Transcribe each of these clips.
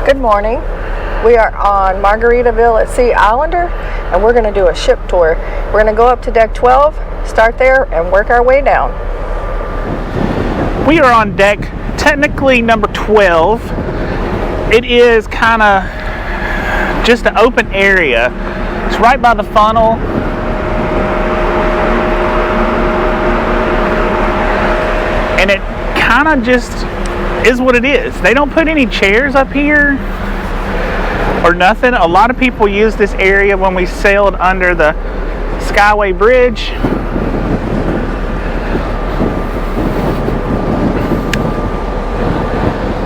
Good morning. We are on Margaritaville at Sea Islander, and we're going to do a ship tour. We're going to go up to deck 12, start there, and work our way down. We are on deck, technically number 12. It is kind of just an open area. It's right by the funnel. And it kind of just is what it is. They don't put any chairs up here or nothing. A lot of people use this area when we sailed under the Skyway Bridge.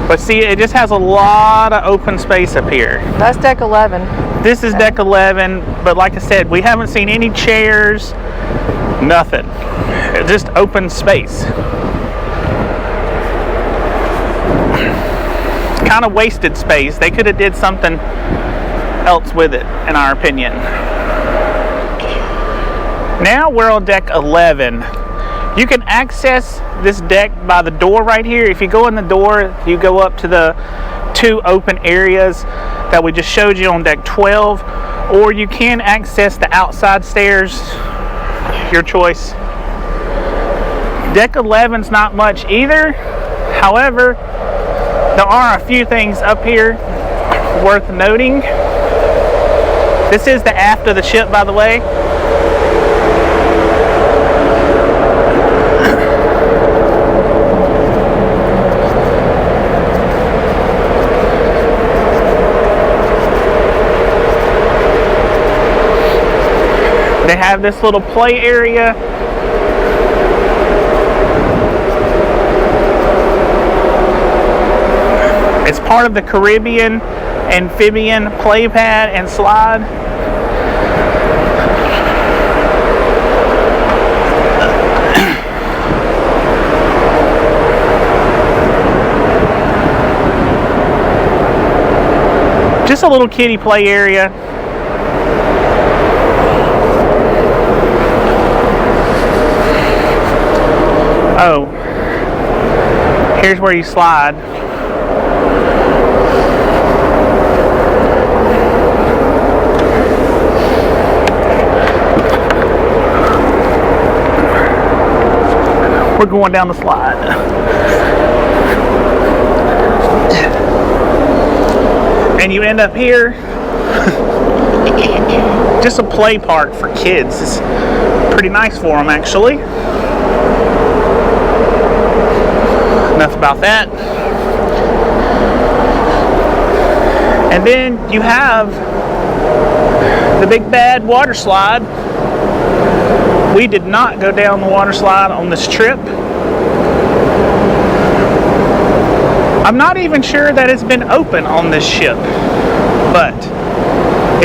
But see, it just has a lot of open space up here. That's deck 11. This is deck 11, but like I said, we haven't seen any chairs, nothing. It's just open space. Kind of wasted space. They could have did something else with it, in our opinion. Now we're on deck 11. You can access this deck by the door right here. If you go in the door, you go up to the two open areas that we just showed you on deck 12, or you can access the outside stairs, your choice. Deck 11's not much either. However, there are a few things up here worth noting. This is the aft of the ship, by the way. They have this little play area. It's part of the Caribbean amphibian play pad and slide. Just a little kiddie play area. Oh, here's where you slide. We're going down the slide. And you end up here. Just a play park for kids. It's pretty nice for them, actually. Enough about that. And then you have the big bad water slide. We did not go down the water slide on this trip. I'm not even sure that it's been open on this ship, but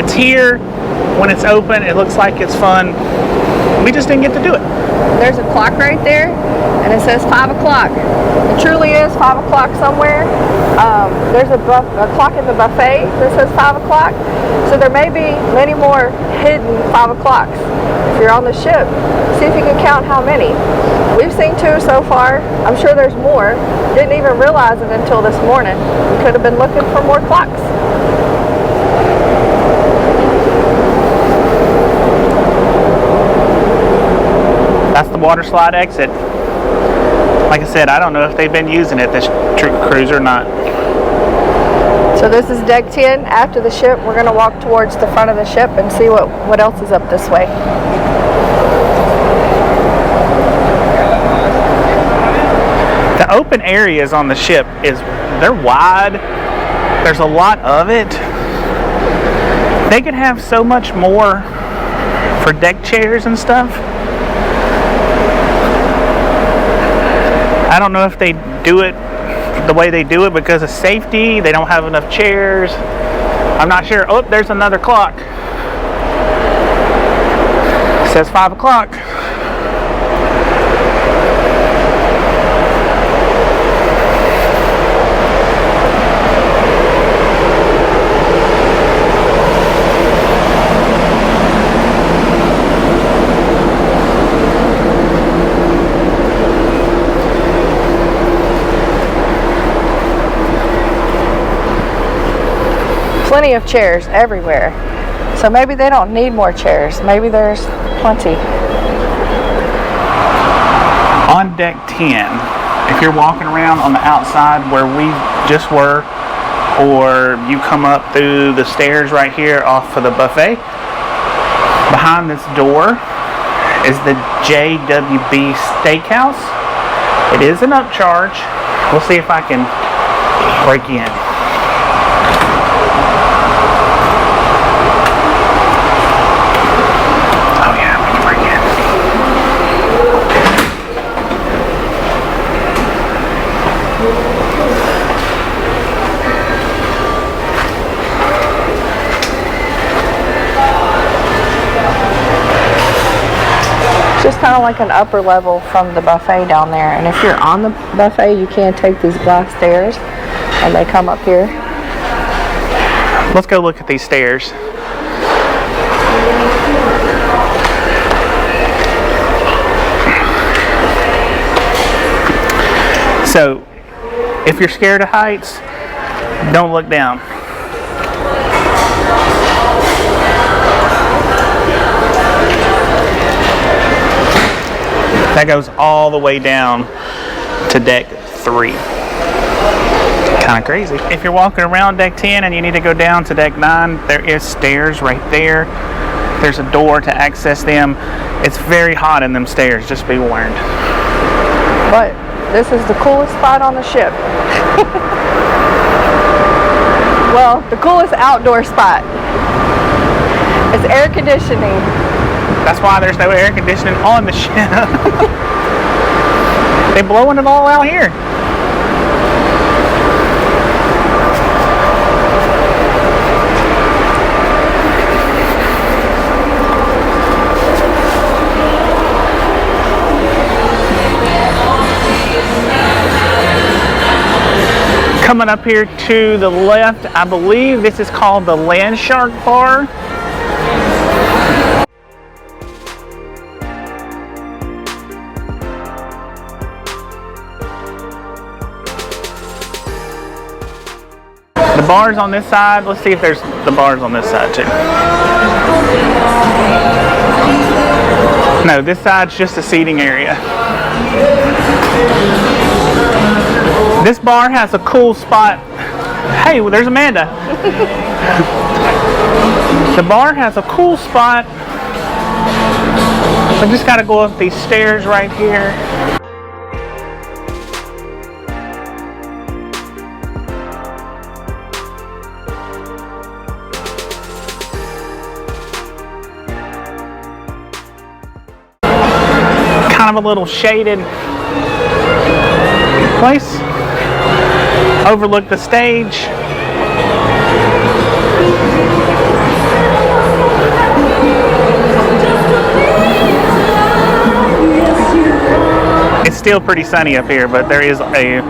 it's here. When it's open, it looks like it's fun. We just didn't get to do it. There's a clock right there, and it says 5 o'clock. It truly is 5 o'clock somewhere. There's a clock in the buffet that says 5 o'clock. So there may be many more hidden 5 o'clocks. If you're on the ship, see if you can count how many. We've seen 2 so far. I'm sure there's more. Didn't even realize it until this morning. We could have been looking for more clocks. That's the water slide exit. Like I said, I don't know if they've been using it this cruise or not. So this is deck 10. After the ship, we're going to walk towards the front of the ship and see what else is up this way. The open areas on the ship they're wide. There's a lot of it. They could have so much more for deck chairs and stuff. I don't know if they do it the way they do it because of safety. They don't have enough chairs. I'm not sure. Oh, there's another clock. It says 5 o'clock. plenty of chairs everywhere. So maybe they don't need more chairs. Maybe there's plenty. On deck 10, if you're walking around on the outside where we just were, or you come up through the stairs right here off of the buffet, behind this door is the JWB Steakhouse. It is an upcharge. We'll see if I can break in. Oh yeah, we can break in. Just kind of like an upper level from the buffet down there. And if you're on the buffet, you can take these glass stairs and they come up here. Let's go look at these stairs. So, if you're scared of heights, don't look down. That goes all the way down to deck 3. Kind of crazy. If you're walking around deck 10 and you need to go down to deck 9, there is stairs right there. There's a door to access them. It's very hot in them stairs, just be warned. But this is the coolest spot on the ship. Well, the coolest outdoor spot. It's air conditioning. That's why there's no air conditioning on the ship. They're blowing it all out here. Coming up here to the left, I believe this is called the Land Shark Bar. The bars on this side, let's see if there's the bars on this side too. No, this side's just a seating area. This bar has a cool spot. Hey, well, there's Amanda. The bar has a cool spot. I just gotta go up these stairs right here. Kind of a little shaded place. Overlook the stage. It's still pretty sunny up here, but there is a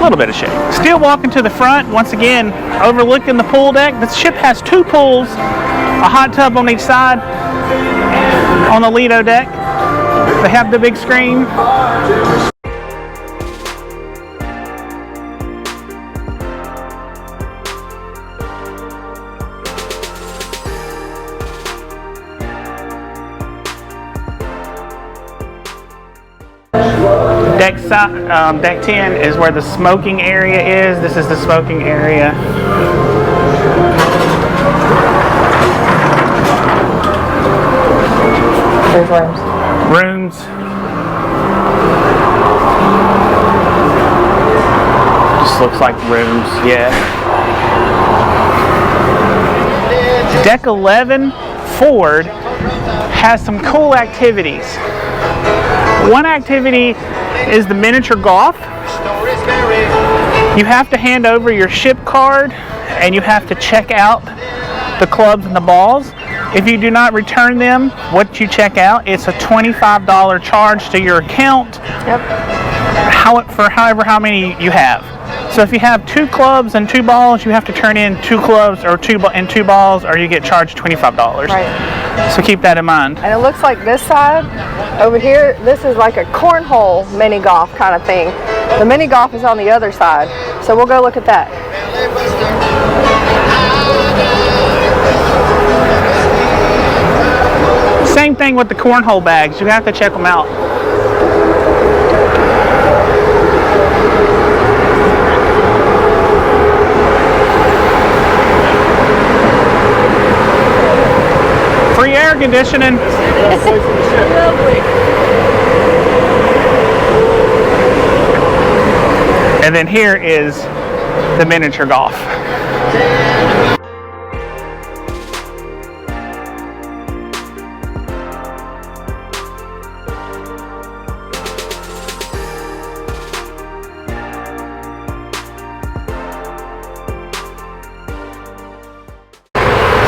little bit of shade. Still walking to the front, once again, overlooking the pool deck. The ship has 2 pools, a hot tub on each side on the Lido deck. They have the big screen. Deck 10 is where the smoking area is. This is the smoking area. There's rooms. Rooms. Just looks like rooms, yeah. Deck 11 forward has some cool activities. One activity is the miniature golf. You have to hand over your ship card and you have to check out the clubs and the balls. If you do not return them, what you check out, it's a $25 charge to your account. Yep. For however how many you have. So if you have 2 clubs and 2 balls, you have to turn in 2 clubs or 2 balls, or you get charged $25. Right. So keep that in mind. And it looks like this side over here, this is like a cornhole mini golf kind of thing. The mini golf is on the other side. So we'll go look at that. Same thing with the cornhole bags. You have to check them out. Free air conditioning. Lovely. And then here is the miniature golf.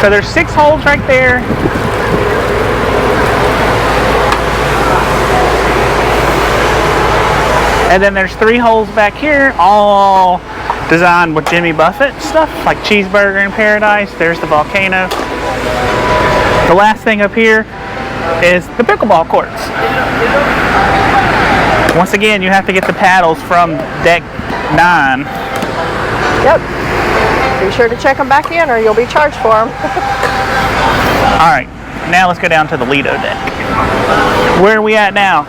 So there's 6 holes right there. And then there's 3 holes back here, all designed with Jimmy Buffett stuff, like Cheeseburger in Paradise. There's the volcano. The last thing up here is the pickleball courts. Once again, you have to get the paddles from deck 9. Yep. Be sure to check them back in or you'll be charged for them. All right, now let's go down to the Lido deck. Where are we at now?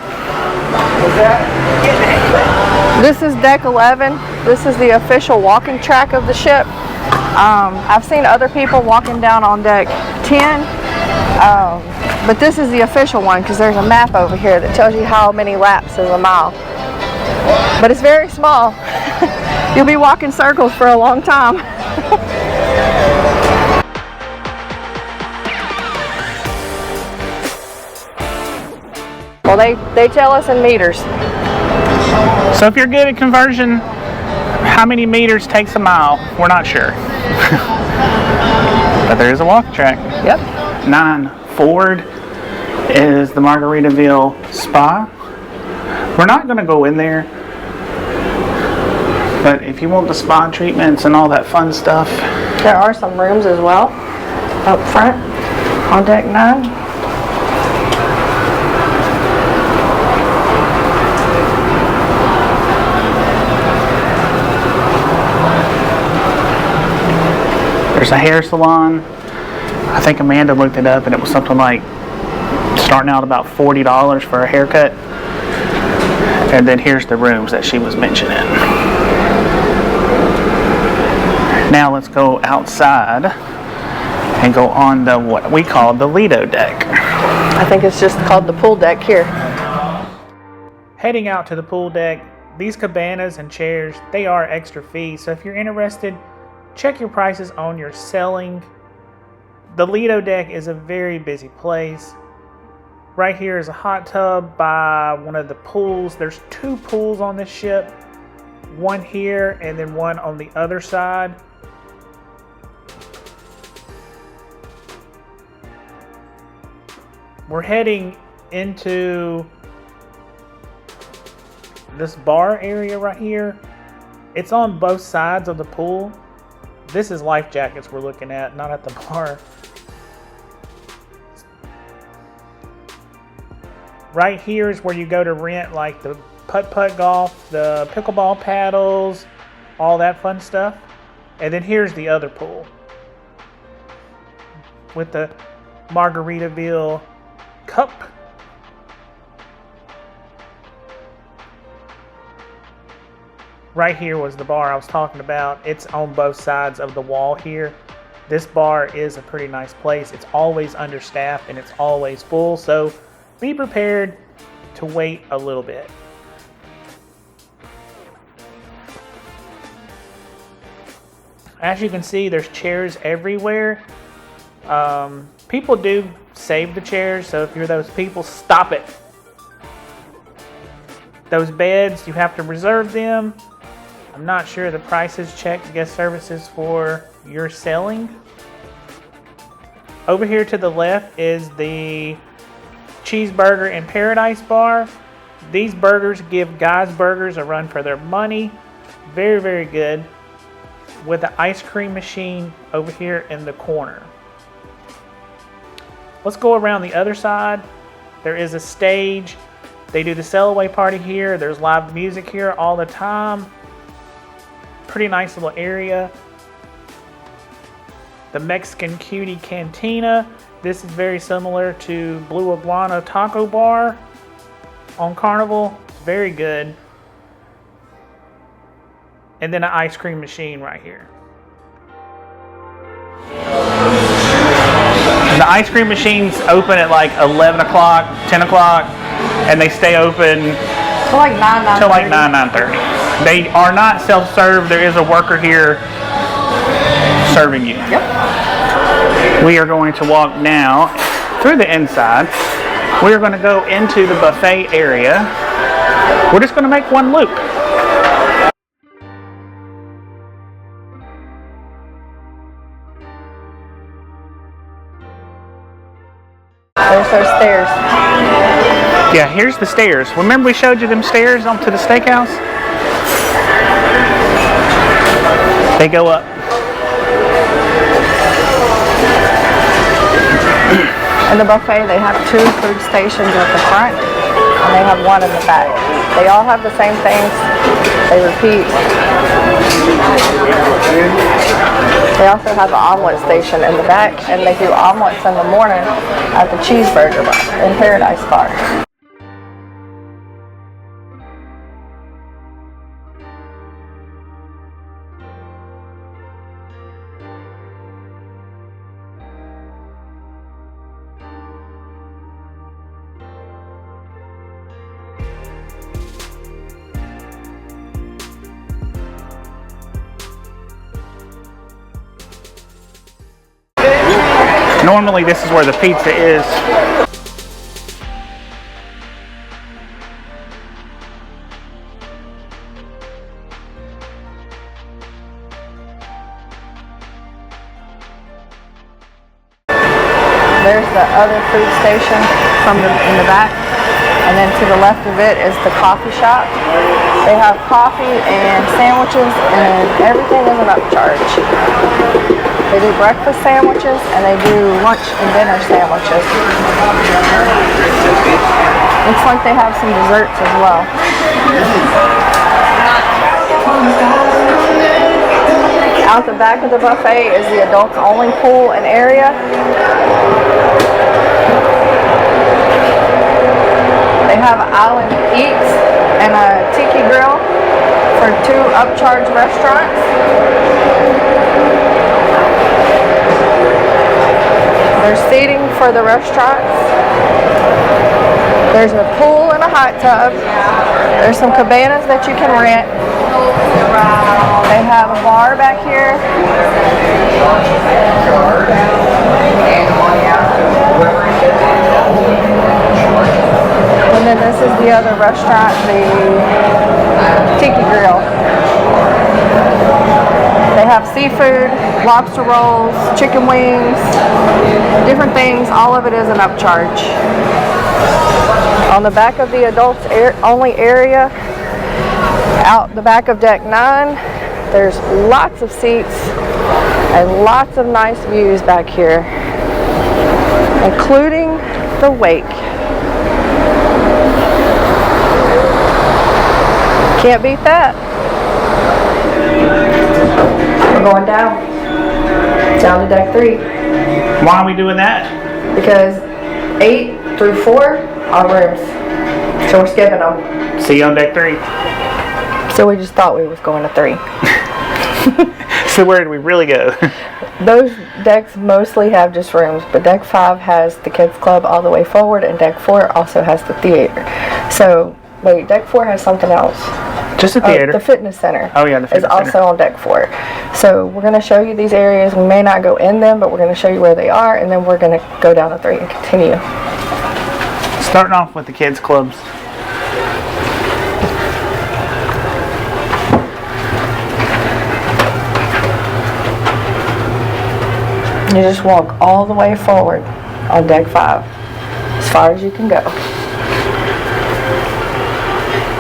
This is deck 11. This is the official walking track of the ship. I've seen other people walking down on deck 10, but this is the official one because there's a map over here that tells you how many laps is a mile. But it's very small. You'll be walking circles for a long time. Well, they tell us in meters. So if you're good at conversion, how many meters takes a mile? We're not sure. But there is a walking track. Yep. 9 forward is the Margaritaville spa. We're not going to go in there, but if you want the spa treatments and all that fun stuff, there are some rooms as well up front on deck 9. there's a hair salon. I think Amanda looked it up and it was something like starting out about $40 for a haircut. And then here's the rooms that she was mentioning. Now let's go outside and go on the what we call the Lido deck. I think it's just called the pool deck here. Heading out to the pool deck, these cabanas and chairs, they are extra fees. So if you're interested, check your prices on your selling. The Lido deck is a very busy place. Right here is a hot tub by one of the pools. There's 2 pools on this ship. One here and then one on the other side. We're heading into this bar area right here. It's on both sides of the pool. This is life jackets we're looking at, not at the bar. Right here is where you go to rent like the putt-putt golf, the pickleball paddles, all that fun stuff. And then here's the other pool with the Margaritaville cup. Right here was the bar I was talking about. It's on both sides of the wall here. This bar is a pretty nice place. It's always understaffed and it's always full, so be prepared to wait a little bit. As you can see, there's chairs everywhere. People do save the chairs, so if you're those people, stop it. Those beds, you have to reserve them. I'm not sure the prices. Check guest services for your selling. Over here to the left is the Cheeseburger in Paradise bar. These burgers give Guys Burgers a run for their money. Very, very good. With the ice cream machine over here in the corner. Let's go around the other side. There is a stage. They do the sail away party here. There's live music here all the time. Pretty nice little area. The Mexican Cutie Cantina. This is very similar to Blue Ablana Taco Bar on Carnival. It's very good. And then an ice cream machine right here. The ice cream machines open at like 11 o'clock, 10 o'clock, and they stay open till like 9, 9:30. They are not self-serve. There is a worker here serving you. Yep. We are going to walk now through the inside. We are going to go into the buffet area. We're just going to make one loop. There's those stairs. Yeah, here's the stairs. Remember we showed you them stairs onto the steakhouse? They go up. In the buffet, they have 2 food stations at the front, and they have 1 in the back. They all have the same things. They repeat. They also have an omelet station in the back, and they do omelets in the morning at the Cheeseburger Bar in Paradise Bar. Normally this is where the pizza is. There's the other food station in the back, and then to the left of it is the coffee shop. They have coffee and sandwiches, and everything is an upcharge. They do breakfast sandwiches, and they do lunch and dinner sandwiches. Looks like they have some desserts as well. Out the back of the buffet is the adults only pool and area. They have Island Eats and a tiki grill for 2 upcharge restaurants. There's seating for the restaurants. There's a pool and a hot tub. There's some cabanas that you can rent. They have a bar back here. And then this is the other restaurant, the Tiki Grill. They have seafood, lobster rolls, chicken wings, different things. All of it is an upcharge. On the back of the adults only area, out the back of deck 9, there's lots of seats and lots of nice views back here, including the wake. Can't beat that. We're going down to deck 3. Why are we doing that? Because 8 through 4 are rooms, so we're skipping them. See you on deck 3. So we just thought we was going to 3. So where did we really go? Those decks mostly have just rooms, but deck 5 has the kids club all the way forward, and deck 4 also has the theater. So wait, deck 4 has something else. Just a theater. The fitness center. Oh yeah, the fitness center is also on deck 4. So we're going to show you these areas. We may not go in them, but we're going to show you where they are, and then we're going to go down to 3 and continue. Starting off with the kids clubs. You just walk all the way forward on deck 5, as far as you can go.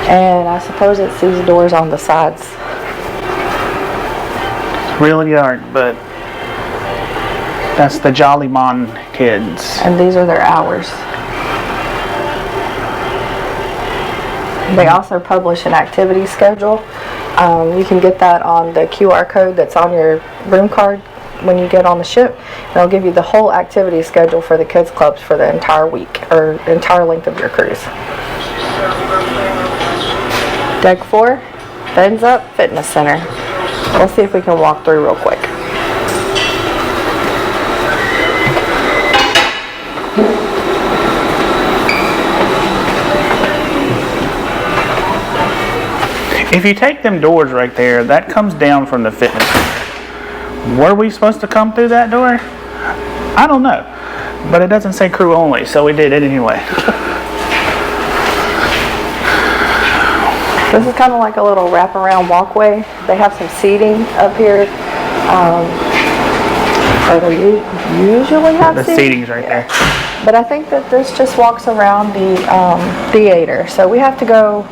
And I suppose it's these doors on the sides. Really aren't, but that's the Jolly Mon kids. And these are their hours. They also publish an activity schedule. You can get that on the QR code that's on your room card when you get on the ship. They'll give you the whole activity schedule for the kids clubs for the entire week or entire length of your cruise. Deck 4, Fins Up Fitness Center. We'll see if we can walk through real quick. If you take them doors right there, that comes down from the fitness center. Were we supposed to come through that door? I don't know, but it doesn't say crew only, so we did it anyway. This is kind of like a little wraparound walkway. They have some seating up here. Or they usually have the seating's right there. But I think that this just walks around the theater. So we have to go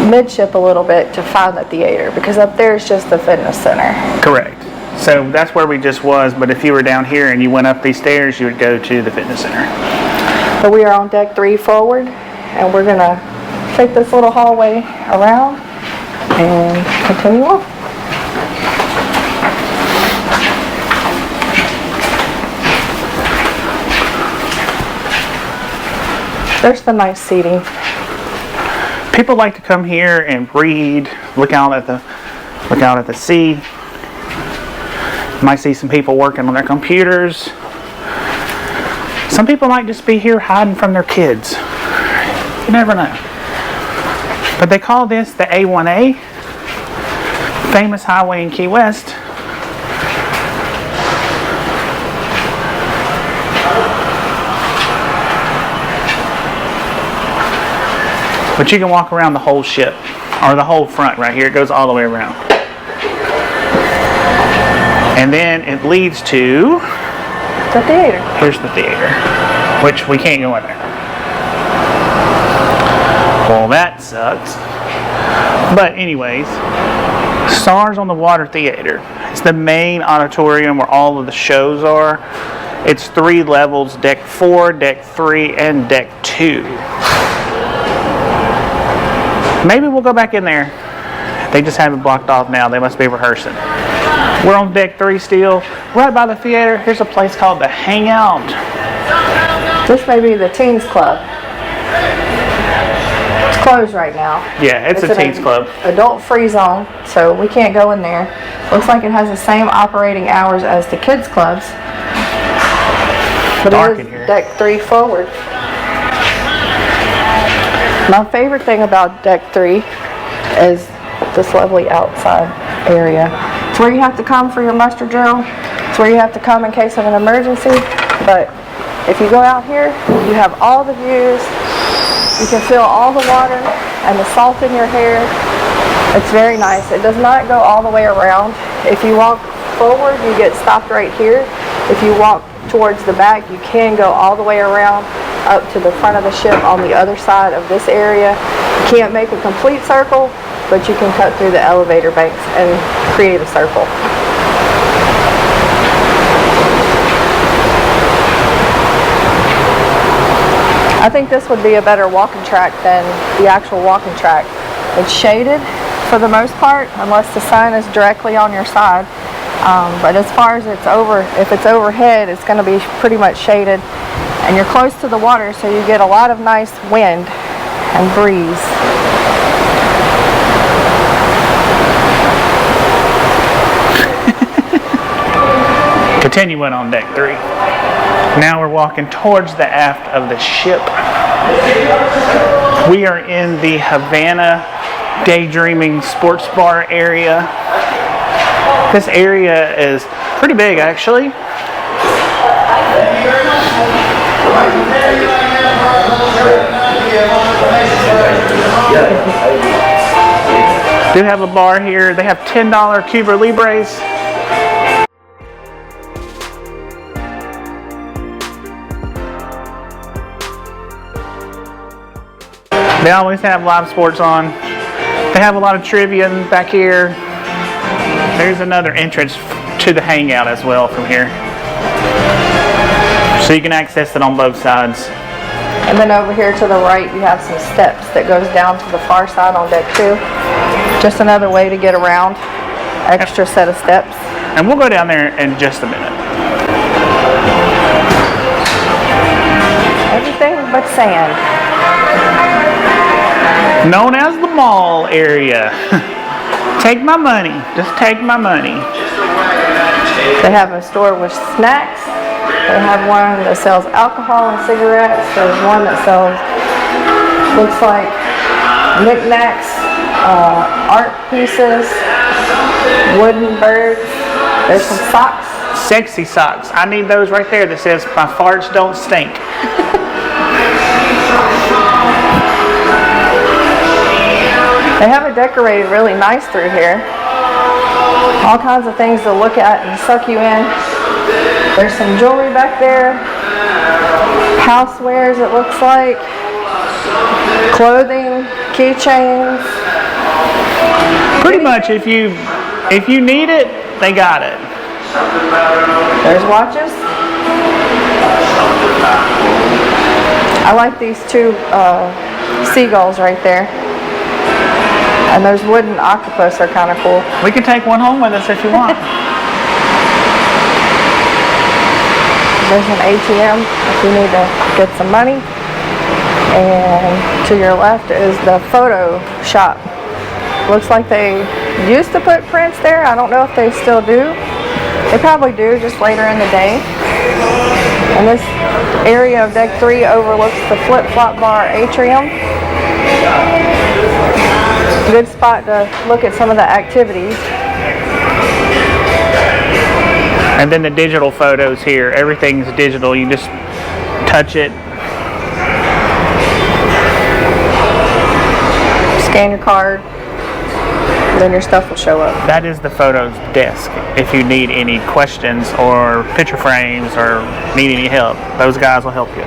midship a little bit to find the theater, because up there is just the fitness center. Correct. So that's where we just was, but if you were down here and you went up these stairs, you would go to the fitness center. But we are on deck 3 forward, and we're gonna take this little hallway around and continue on. There's the nice seating. People like to come here and read, look out at the sea. You might see some people working on their computers. Some people might just be here hiding from their kids. You never know. But they call this the A1A, famous highway in Key West. But you can walk around the whole ship, or the whole front right here. It goes all the way around. And then it leads to The theater. Here's the theater, which we can't go in there. Well, that sucks. But anyways, Stars on the Water Theater. It's the main auditorium where all of the shows are. It's 3 levels, deck 4, deck 3, and deck 2. Maybe we'll go back in there. They just have it blocked off now. They must be rehearsing. We're on deck 3 still, right by the theater. Here's a place called the Hangout. This may be the Teens Club. It's closed right now. Yeah, it's a teens club. Adult free zone, so we can't go in there. Looks like it has the same operating hours as the kids clubs. But Dark it in is here. deck 3 forward. My favorite thing about deck 3 is this lovely outside area. It's where you have to come for your muster drill. It's where you have to come in case of an emergency. But if you go out here, you have all the views. You can feel all the water and the salt in your hair. It's very nice. It does not go all the way around. If you walk forward, you get stopped right here. If you walk towards the back, you can go all the way around up to the front of the ship on the other side of this area. You can't make a complete circle, but you can cut through the elevator banks and create a circle. I think this would be a better walking track than the actual walking track. It's shaded for the most part, unless the sun is directly on your side. But as far as if it's overhead, it's going to be pretty much shaded. And you're close to the water, so you get a lot of nice wind and breeze. Continuing on deck 3. Now we're walking towards the aft of the ship. We are in the Havana Daydreaming Sports Bar area. This area is pretty big, actually. Do have a bar here. They have $10 Cuba Libres. They always have live sports on. They have a lot of trivia back here. There's another entrance to the Hangout as well from here. So you can access it on both sides. And then over here to the right, you have some steps that goes down to the far side on deck 2. Just another way to get around. Extra set of steps. And we'll go down there in just a minute. Everything but sand. Known as the mall area. Take my money. Just take my money. They have a store with snacks. They have one that sells alcohol and cigarettes. There's one that sells, looks like knickknacks, art pieces, wooden birds. There's some socks. Sexy socks. I need those right there that says my farts don't stink. They have it decorated really nice through here. All kinds of things to look at and suck you in. There's some jewelry back there. Housewares, it looks like. Clothing, keychains. Pretty much if you need it, they got it. There's watches. I like these two seagulls right there. And those wooden octopus are kind of cool. We can take one home with us if you want. There's an ATM if you need to get some money. And to your left is the photo shop. Looks like they used to put prints there. I don't know if they still do. They probably do, just later in the day. And this area of deck 3 overlooks the flip-flop bar atrium. Good spot to look at some of the activities. And then the digital photos here. Everything's digital. You just touch it. Scan your card. Then your stuff will show up. That is the photos desk. If you need any questions or picture frames or need any help, those guys will help you.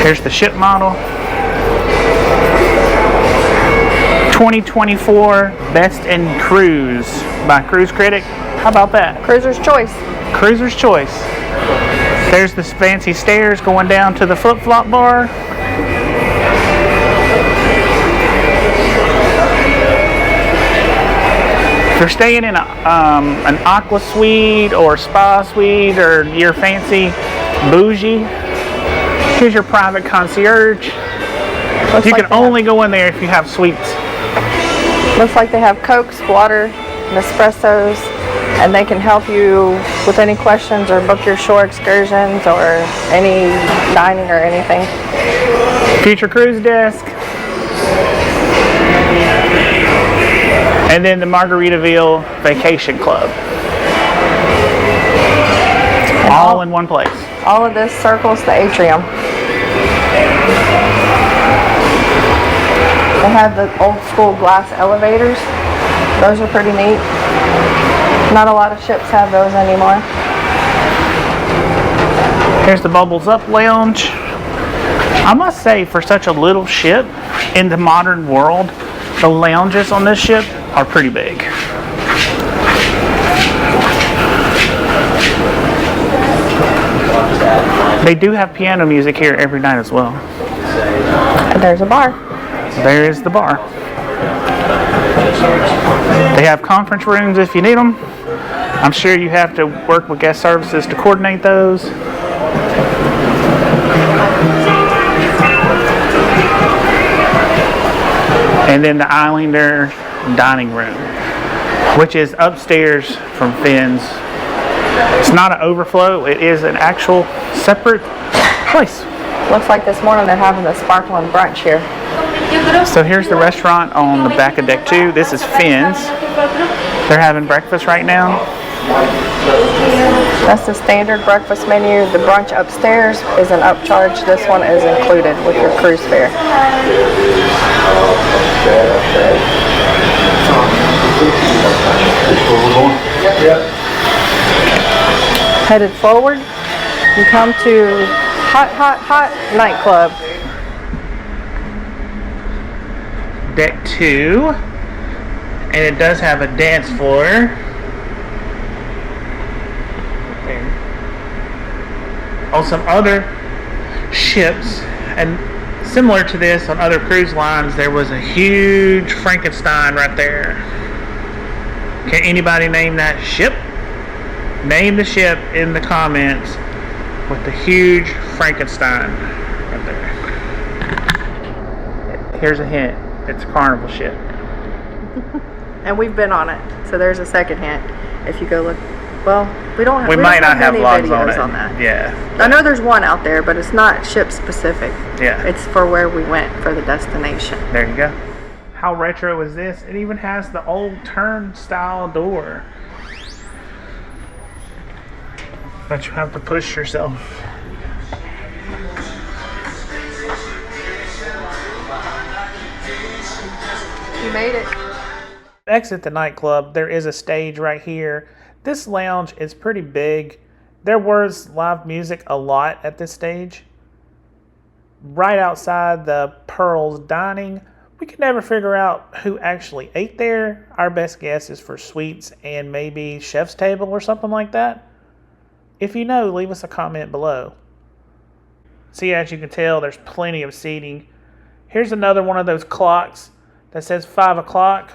Here's the ship model. 2024 Best in Cruise by Cruise Critic. How about that? Cruiser's Choice. Cruiser's Choice. There's the fancy stairs going down to the flip-flop bar. If you're staying in an aqua suite or spa suite or you're fancy bougie, here's your private concierge. You can only go in there if you have suites. Looks like they have Cokes, water, Nespressos, and they can help you with any questions or book your shore excursions or any dining or anything. Future cruise desk. And then the Margaritaville Vacation Club. And all in one place. All of this circles the atrium. They have the old school glass elevators. Those are pretty neat. Not a lot of ships have those anymore. Here's the Bubbles Up Lounge. I must say, for such a little ship in the modern world, the lounges on this ship are pretty big. They do have piano music here every night as well. And there's a bar. There is the bar. They have conference rooms if you need them. I'm sure you have to work with guest services to coordinate those. And then the Islander dining room, which is upstairs from Finn's. It's not an overflow, it is an actual separate place. Looks like this morning they're having the sparkling brunch here. So here's the restaurant on the back of deck 2. This is Finn's. They're having breakfast right now. That's the standard breakfast menu. The brunch upstairs is an upcharge. This one is included with your cruise fare. Headed forward, you come to Hot Nightclub. Deck 2. And it does have a dance floor. On some other ships, and Similar to this on other cruise lines, there was a huge Frankenstein right there. Can anybody name that ship? Name the ship in the comments with the huge Frankenstein right there. Here's a hint. It's a Carnival ship. And we've been on it, so there's a second hint. If you go look, well, we might not have many vlogs videos on it. on that. Yeah. I know there's one out there, but it's not ship specific. Yeah. It's for where we went for the destination. There you go. How retro is this? It even has the old turnstile door. But you have to push yourself. You made it. Exit the nightclub. There is a stage right here. This lounge is pretty big. There was live music a lot at this stage. Right outside the Pearls Dining. We could never figure out who actually ate there. Our best guess is for suites and maybe chef's table or something like that. If you know, leave us a comment below. See, as you can tell, there's plenty of seating. Here's another one of those clocks that says 5 o'clock.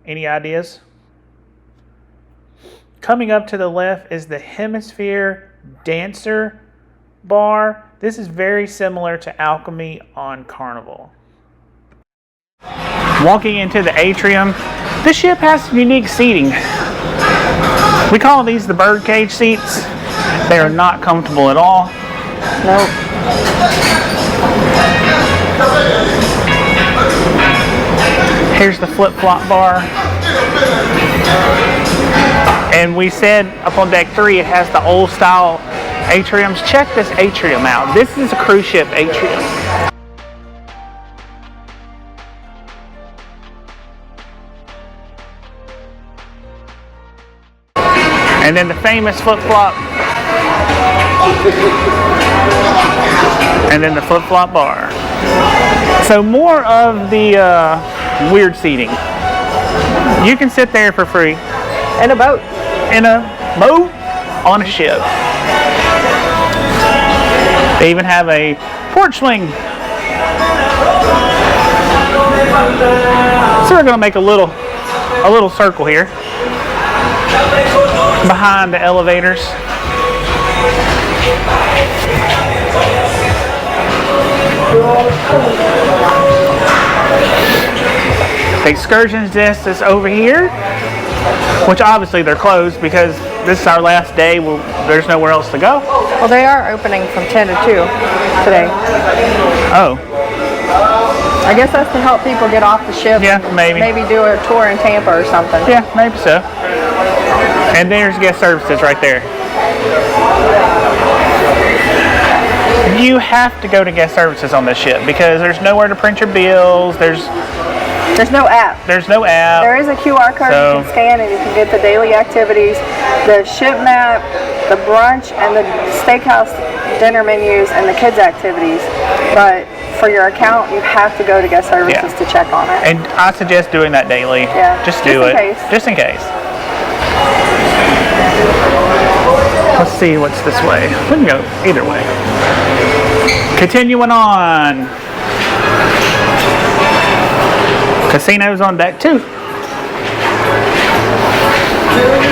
Any ideas? Coming up to the left is the Hemisphere Dancer Bar. This is very similar to Alchemy on Carnival. Walking into the atrium, this ship has some unique seating. We call these the birdcage seats. They are not comfortable at all. Nope. Here's the flip-flop bar. And we said up on deck 3 it has the old style atriums. Check this atrium out. This is a cruise ship atrium. And then the famous flip-flop. And then the flip-flop bar. So more of the weird seating. You can sit there for free. In a boat. In a boat on a ship. They even have a porch swing. So we're going to make a little circle here behind the elevators. The excursions desk is over here, which obviously they're closed because this is our last day. There's nowhere else to go. Well, they are opening from 10 to 2 today. Oh. I guess that's to help people get off the ship. Yeah, maybe. Maybe do a tour in Tampa or something. Yeah, maybe so. And there's guest services right there. You have to go to guest services on this ship because there's nowhere to print your bills. There's no app. There's no app. There is a QR code you can scan and you can get the daily activities, the ship map, the brunch, and the steakhouse dinner menus, and the kids' activities. But for your account, you have to go to guest services to check on it. And I suggest doing that daily. Yeah. Just do it. Just in case. Let's see what's this way. We can go either way. Continuing on. Casinos on deck 2.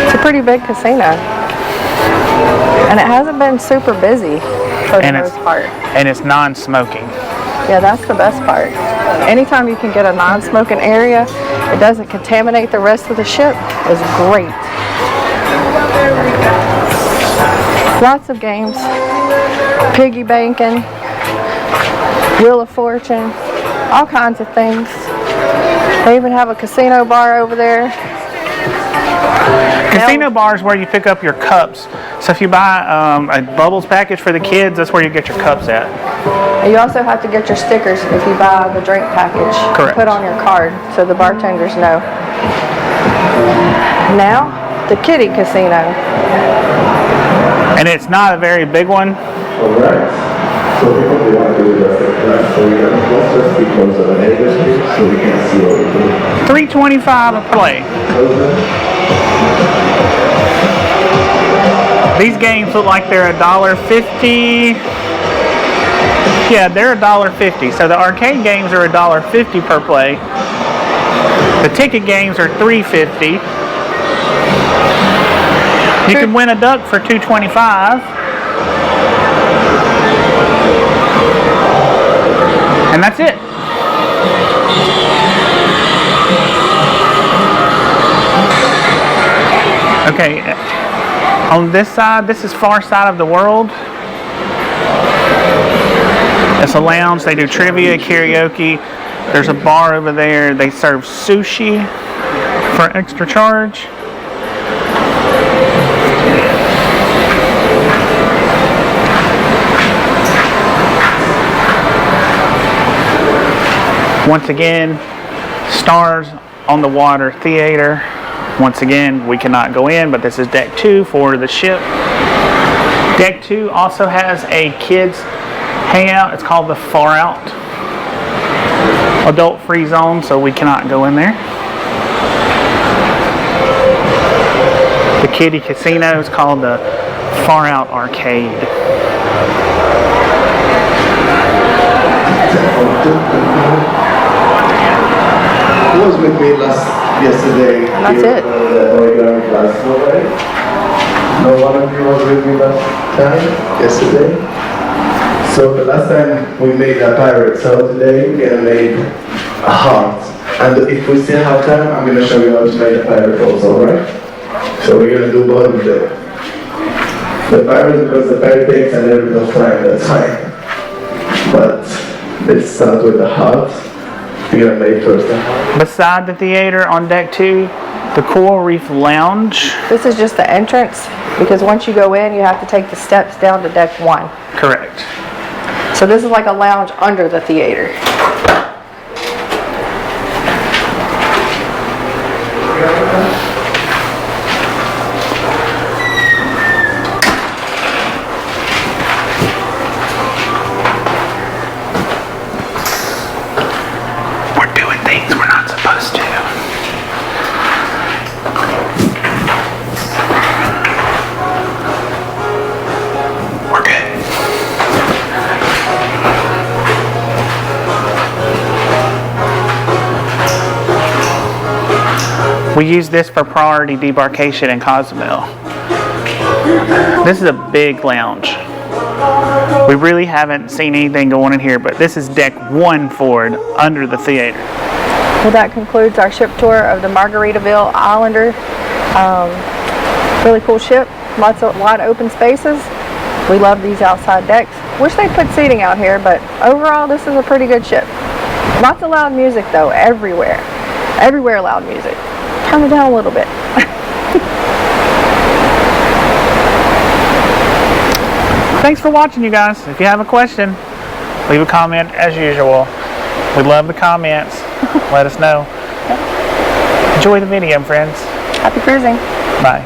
It's a pretty big casino. And it hasn't been super busy for the most part. And it's non-smoking. Yeah, that's the best part. Anytime you can get a non-smoking area, it doesn't contaminate the rest of the ship, is great. Lots of games. Piggy banking, Wheel of Fortune, all kinds of things. They even have a casino bar over there. Casino bars where you pick up your cups. So if you buy a Bubbles package for the kids, that's where you get your cups at. And you also have to get your stickers if you buy the drink package. Correct. Put on your card so the bartenders know. Now, the kiddie casino. And it's not a very big one. Alright. So what we want to do is so we can just be closer than neighbors so we can see what we do. $3.25 a play. These games look like they're $1.50. Yeah, they're $1.50. So the arcade games are $1.50 per play. The ticket games are $3.50. You can win a duck for $2.25. And that's it. Okay, on this side, this is far side of the world. It's a lounge. They do trivia, karaoke. There's a bar over there. They serve sushi for extra charge. Once again, Stars on the Water Theater. Once again, we cannot go in, but this is deck 2 for the ship. Deck 2 also has a kids hangout. It's called the Far Out. Adult free zone, so we cannot go in there. The kiddie casino is called the Far Out Arcade. Who was with me yesterday? And that's it. Origami class, nobody? No one of you was with me last time? Yesterday? So the last time we made a pirate, so today we're gonna make a heart. And if we still have time, I'm gonna show you how to make a pirate also, right? So we're gonna do both of them. The pirate, because the pirate takes a little bit of time, that's fine. But let's start with the heart. We're gonna make first the heart. Beside the theater on deck 2, the Coral Reef Lounge. This is just the entrance, because once you go in, you have to take the steps down to deck 1. Correct. So this is like a lounge under the theater. We're doing things we're not supposed to. We're good. We use this for priority debarkation in Cozumel. This is a big lounge. We really haven't seen anything going in here, but this is deck 1 for it, under the theater. Well, that concludes our ship tour of the Margaritaville Islander. Really cool ship, lots of wide open spaces. We love these outside decks. Wish they put seating out here, but overall this is a pretty good ship. Lots of loud music though, everywhere. Everywhere loud music. Turn it down a little bit. Thanks for watching, you guys. If you have a question, leave a comment as usual. We love the comments. Let us know. Enjoy the video, friends. Happy cruising. Bye.